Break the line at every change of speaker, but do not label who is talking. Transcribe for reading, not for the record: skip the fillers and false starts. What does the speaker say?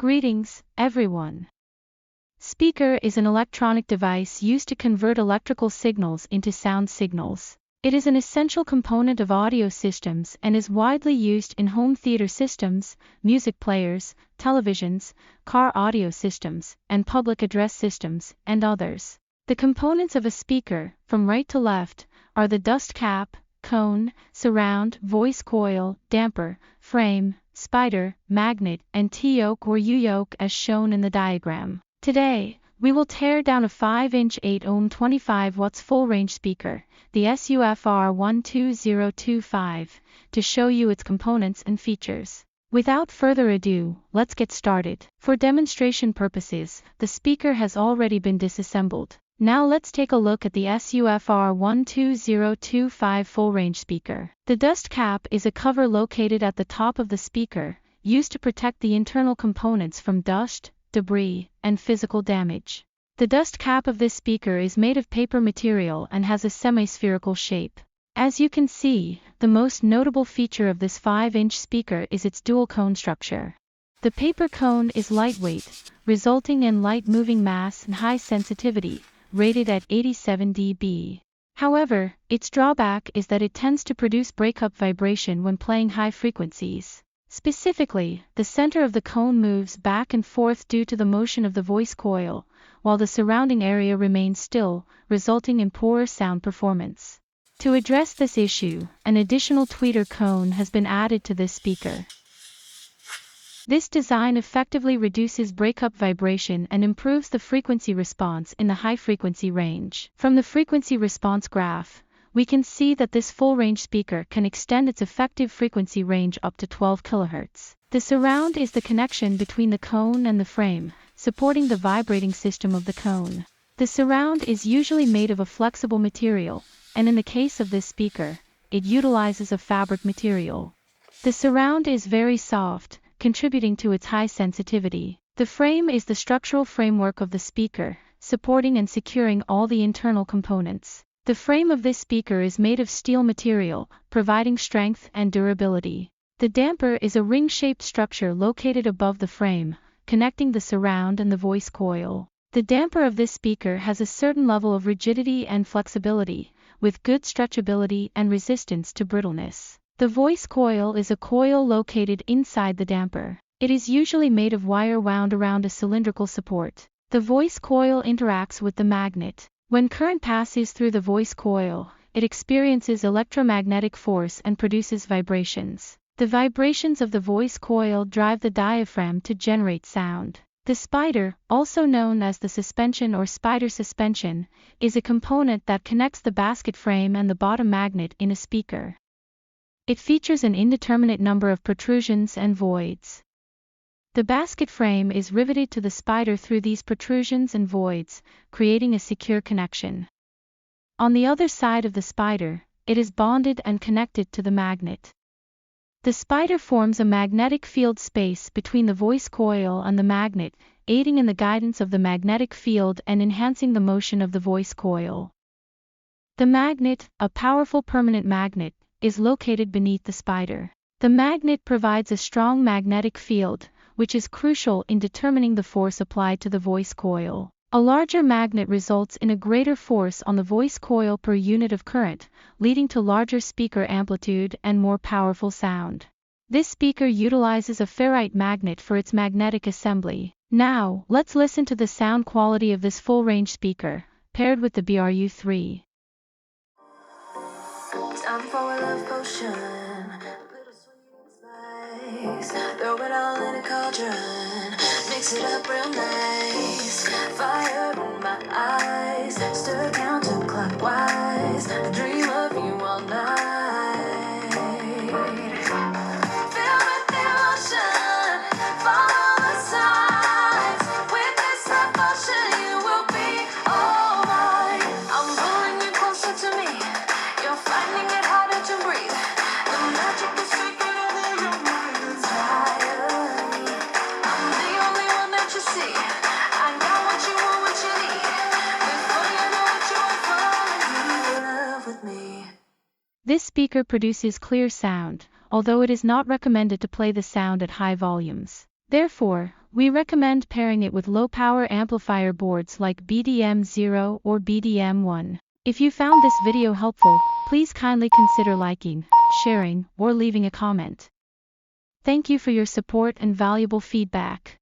Greetings, everyone. Speaker is an electronic device used to convert electrical signals into sound signals. It is an essential component of audio systems and is widely used in home theater systems, music players, televisions, car audio systems, and public address systems, and others. The components of a speaker, from right to left, are the dust cap, cone, surround, voice coil, damper, frame, spider, magnet, and T-yoke or U-yoke as shown in the diagram. Today, we will tear down a 5-inch 8-ohm 25 watts full-range speaker, the SUFR12025, to show you its components and features. Without further ado, let's get started. For demonstration purposes, the speaker has already been disassembled. Now let's take a look at the SUFR12025 full-range speaker. The dust cap is a cover located at the top of the speaker, used to protect the internal components from dust, debris, and physical damage. The dust cap of this speaker is made of paper material and has a semi-spherical shape. As you can see, the most notable feature of this 5-inch speaker is its dual cone structure. The paper cone is lightweight, resulting in light moving mass and high sensitivity, rated at 87 dB. However, its drawback is that it tends to produce breakup vibration when playing high frequencies. Specifically, the center of the cone moves back and forth due to the motion of the voice coil, while the surrounding area remains still, resulting in poorer sound performance. To address this issue, an additional tweeter cone has been added to this speaker. This design effectively reduces breakup vibration and improves the frequency response in the high-frequency range. From the frequency response graph, we can see that this full-range speaker can extend its effective frequency range up to 12 kHz. The surround is the connection between the cone and the frame, supporting the vibrating system of the cone. The surround is usually made of a flexible material, and in the case of this speaker, it utilizes a fabric material. The surround is very soft, contributing to its high sensitivity. The frame is the structural framework of the speaker, supporting and securing all the internal components. The frame of this speaker is made of steel material, providing strength and durability. The damper is a ring-shaped structure located above the frame, connecting the surround and the voice coil. The damper of this speaker has a certain level of rigidity and flexibility, with good stretchability and resistance to brittleness. The voice coil is a coil located inside the damper. It is usually made of wire wound around a cylindrical support. The voice coil interacts with the magnet. When current passes through the voice coil, it experiences electromagnetic force and produces vibrations. The vibrations of the voice coil drive the diaphragm to generate sound. The spider, also known as the suspension or spider suspension, is a component that connects the basket frame and the bottom magnet in a speaker. It features an indeterminate number of protrusions and voids. The basket frame is riveted to the spider through these protrusions and voids, creating a secure connection. On the other side of the spider, it is bonded and connected to the magnet. The spider forms a magnetic field space between the voice coil and the magnet, aiding in the guidance of the magnetic field and enhancing the motion of the voice coil. The magnet, a powerful permanent magnet, is located beneath the spider. The magnet provides a strong magnetic field, which is crucial in determining the force applied to the voice coil. A larger magnet results in a greater force on the voice coil per unit of current, leading to larger speaker amplitude and more powerful sound. This speaker utilizes a ferrite magnet for its magnetic assembly. Now, let's listen to the sound quality of this full-range speaker, paired with the BRU3.
Time for a love potion, little sweet and spice. Throw it all in a cauldron, mix it up real nice. Fire in my eyes, stir counterclockwise. Dream of you all night. Feel with emotion, follow the signs. With this love potion, you will be all mine. I'm pulling you closer to me. You're finding it harder to breathe. The magic is taking over your mind entirely. I'm the only one that you see. I got what you want, what you need. Before you know it, you are falling in love with me.
This speaker produces clear sound, although it is not recommended to play the sound at high volumes. Therefore, We recommend pairing it with low-power amplifier boards like BDM0 or BDM1. If you found this video helpful, please kindly consider liking, sharing, or leaving a comment. Thank you for your support and valuable feedback.